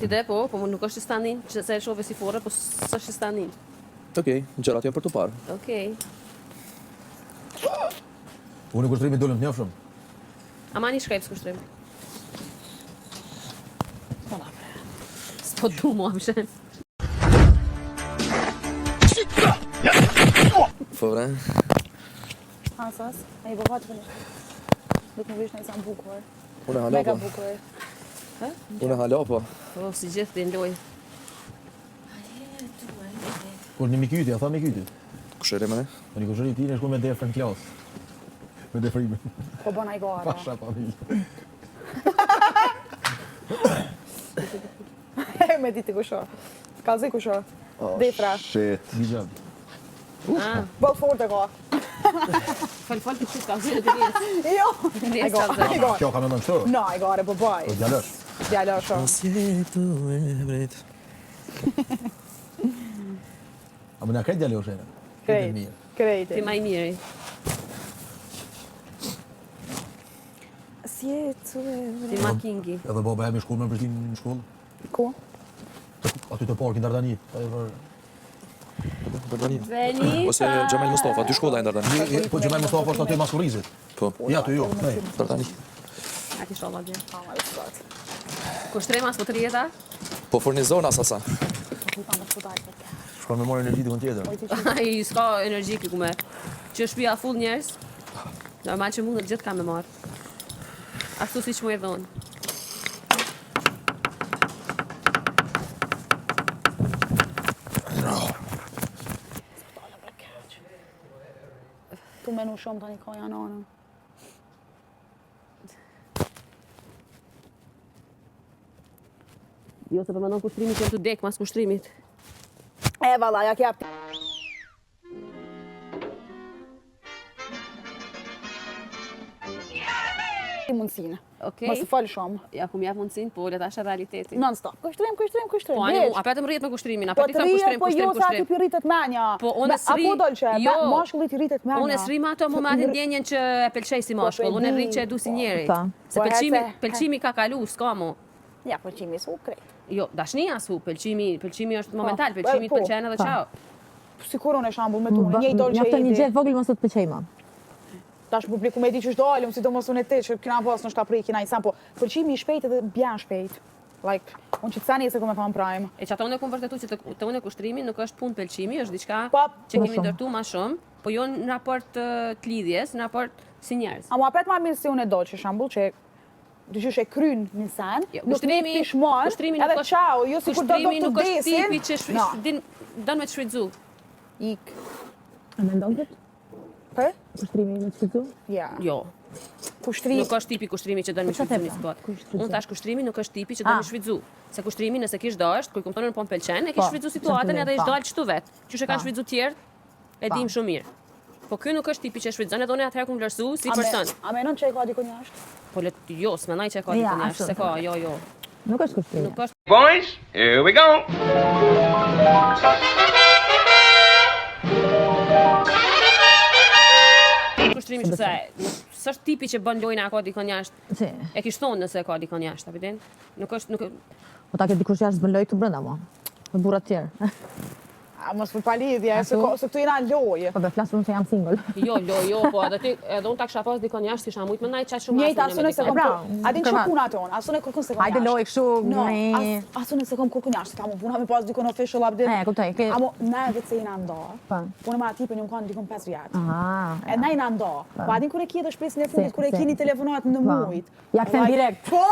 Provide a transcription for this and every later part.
Ide po nuk është standin, që se e shove si fore, po s'është standin. Okej, gjërat janë për të parë. Okej. Unë në kushtrimi dollëm të njofshëm. Ama një shkrejp s'kushtrim. S'po du mua më shenë. Fëvre? Asas, e i bëvat për një. Dhe të më vish në isa më bukur. Unë hala Mega po. bukur. Unë hala po. Po, si gjithë din loj. Kur një mikyti, a tha mikyti. Kushëri me ne? Po një kushëri ti në shku me defër në klasë. Me defrime. Po bëna i gara. Pasha familje. Me ditë kusho. Kalzi kusho. Defra. Shit. Bijab. Bëllë fort e ka. Fal të qytë ka zirë të njës. Jo. Njës Ai ka gara. zirë. Ai gara. Kjo ka me në kështu. No, ai gara, po baj. Po djallësh. Djallë shumë. Asjetu e vret. A më nga krejt djallësh e në? Krejt. Krejt. Ti ma i miri. Sjetu e Ti ma kingi. Edhe baba jam i shkull me në Prishtinë në shkollë. Ku? Aty të parkin Dardani. Dardani. Veni. Ose Gjemel Mustafa, dy shkolla e Dardani. Po Gjemel Mustafa është aty Maskurizit. Po. Ja, aty jo. Dardani. A ki sholla bje. Ama i sot. Kushtrim as po të rjeta? Po furnizon asasa. Ku ta më shkutaj. Shkon me marrë energji të tjetër. Ai s'ka energji këtu me. Që shtëpia full njerëz. Normal që mund të gjithë kam me marr. Ashtu siç më e dhon. Tu menu shumë tani ka janë anën. Jo se përmendon kushtrimit që të dek mas kushtrimit. E valla, ja kjap. Mundësinë. Okej. Mos i fal shumë. Ja ku më jap mundsinë, po le tash realitetin. Non stop. Kushtrim. Po ani a petë më rrihet me kushtrimin, a Po petë të thon rrihet, po jo sa ti kushtrim. rritet menja. Po unë s'ri. Apo dolçe, Jo. mashkullit i rritet menja. Unë s'ri me ato momentin ndjenjen që e pëlqej si mashkull, unë rri që e du si njeri. Se Po, pëlqimi ka kalu, s'ka mu. Ja, pëlqimi s'u krejt. Jo, dashnia s'u, pëlqimi është momental, Po, pëlqimi po, pëlqen edhe çao. Sikur unë shembull me tu, një dolçe. Mjafton një gjë vogël mos të pëlqej më. Tash publiku me di që është dalëm, sidomos unë e ti që kena pas në shkapri, kena i sam, po pëlqimi i shpejt edhe bjan shpejt. Like, unë që të sani e se ku me thonë prime. E që ata unë e kom vërtetu që të unë e kushtrimi nuk është punë pëlqimi, është diçka Po, që kemi ndërtu ma shumë, po jo në raport të lidhjes, në raport si njerëz. A mua pet ma mirë si unë e dolçe, shembull, që dyqysh e kryn një sen, Jo, nuk një pishmon, edhe qau, jo si kur do kushtrimimi të nuk është desin. tipi që don me të shfrytzu. Ik. A mendon ti? Për? Kushtrimi me çfarë? Ja. Jo, Kushtrim. nuk është tipi kushtrimi që don me shfrytzu një spot. Unë tash kushtrimi nuk është tipi që don me shfrytzu. Se kushrimi nëse kish dasht, kur kuptonin po m'pëlqen, e kish shfrytzu situatën edhe ish dal çtu vet. Qysh e kanë shfrytzu tjerë, e dim shumë mirë. Po ky nuk është tipi që shfrytzon, edhe unë atëherë kum vlerësu si person. A menon që e ka dikon jashtë? Po jo, s'mendoj që e ka dikon jashtë, se ka, jo. Nuk është kushtrim. Nuk është Boys, here we go. kushtrimit që s'është tipi që bën lojna ka dikon jashtë. Si. E kish thonë nëse ka dikon jashtë, a vjen? Nuk Po ta ke dikush jashtë bën lojë këtu brenda mua. Me burra të tjerë. A mos për palidhje, se këtu jena lojë. Po be flas unë se jam single. Jo, po, edhe unë ta kisha pas dikon jashtë, isha mujt më ndaj çaj shumë. Njëjtë asune se kom Pra, a din që puna tonë, asune kërkun se kom Hajde lojë kështu. No, asune se kom kërkun jashtë, ta mu puna me pas dikon official update. E, kuptoj. Amo, ne vetë se jena nda, Po. punë me ati për një më kanë dikon 5 vjetë. Aha. E ne jena nda, po adin kur e kje dhe shpresin e fundit, kur e kini telefonat në mujt. Ja kthem direkt. Po,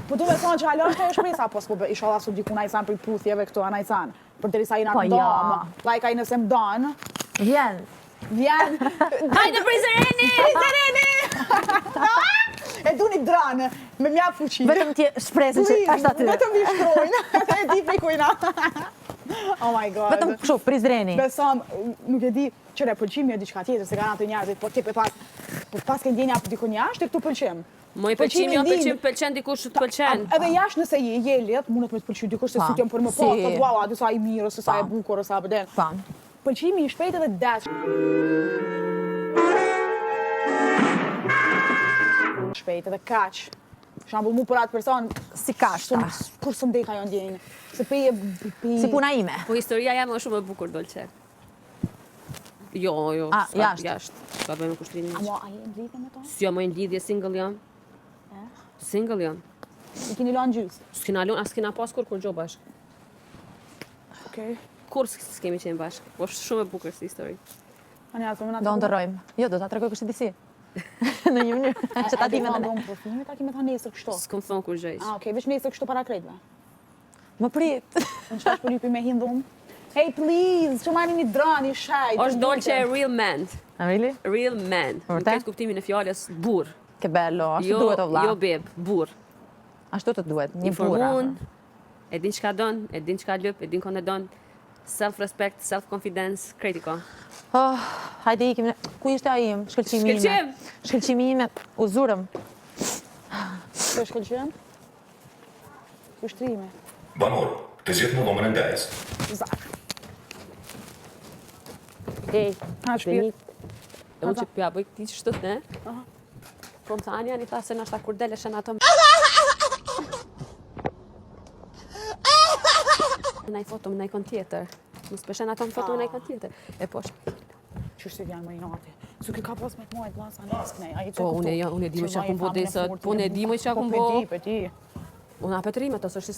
po du me thonë që halon të e shpresa, po s'po ishala su dikun a i san për puthjeve këto, a i san. Për të risa jena nda, like a i nëse më danë. Vjen. Hajde prizereni! E du një dranë, me mja fuqi. Vetëm ti shpresën që është aty. Vetëm vi shkrojnë, e di prej kujna. Oh my god. Vetëm kështu, prizreni. Besam, nuk e di, qëre pëlqimi e diçka tjetër, se ka ato njerëzit, po ti pas ke ndjenja për dikon jashtë, këtu pëlqim. Moj pëlqimi jo pëlqen dikush të pëlqen. Edhe jashtë nëse je lidh, mundet me të pëlqy dikush se sutjem për më po, thot wow, a di sa i mirë, ose sa e bukur, ose sa bëden. Pëlqimi i shpejt edhe dash. Shpejt edhe kaq. Shambull mu për atë person, Si kashta. kur së mdek ajo ndjenjë. Se Si puna ime. Po historia jam është shumë e bukur, Dolce. Jo, s'ka jashtë. jashtë. S'ka bëjmë me kushtrimin. Amo, a je në lidhje me to? S'jo më në lidhje, single jam. Single jam. I kini lanë gjysë. S'kina lun, as s'kina pas kur gjo bashkë. Okej. Kur s'kemi qenë bashkë. Po është shumë e bukur si histori. Ani ato më na Do ndërrojmë. Jo, do ta tregoj kështë disi. Në një mënyrë. Që ta di me në në. për filmi, ta kime thonë nesër kështu. S'kom thonë kur gjëjsh. Okej, veç nesër kështu para krejtve. Më prit. Unë qëtash për lypi me hindhum. Hey, please, që marri një drani, shaj. Është Dolce real man. A really? Real man. Në Vërtet? këtë kuptimin e fjalës burr. Ke bello, ashtu Jo, duhet o vlla. jo beb, burr. Ashtu të duhet, një burra. Informun, e din çka don, e din çka lyp, e din kënd e don. Self-respect, self-confidence, kritiko. Oh, hajde ikim. Ku ishte ai im? Shkëlqimi ime. Shkëlqim! Shkëlqimi ime. U zurëm. Që është këllqen? Kushtrime. Banor, të zjetë më dhomën e ndajës. Zak. Ej, Ha, shpirt. e unë që pja bëj këti që shtët, ne? Po më thani, janë i tha se në ashta kur deleshen ato më... Në i foto më në ikon tjetër. Më speshen ato më foto më në ikon tjetër. E po Që është vjanë më i nati. Su ki ka pas me të mojt, blasa nes kënej. Po, unë e di më që akum bo desët. Po, unë e di më që akum bo. Po, pe di. Unë apetërimet, ose është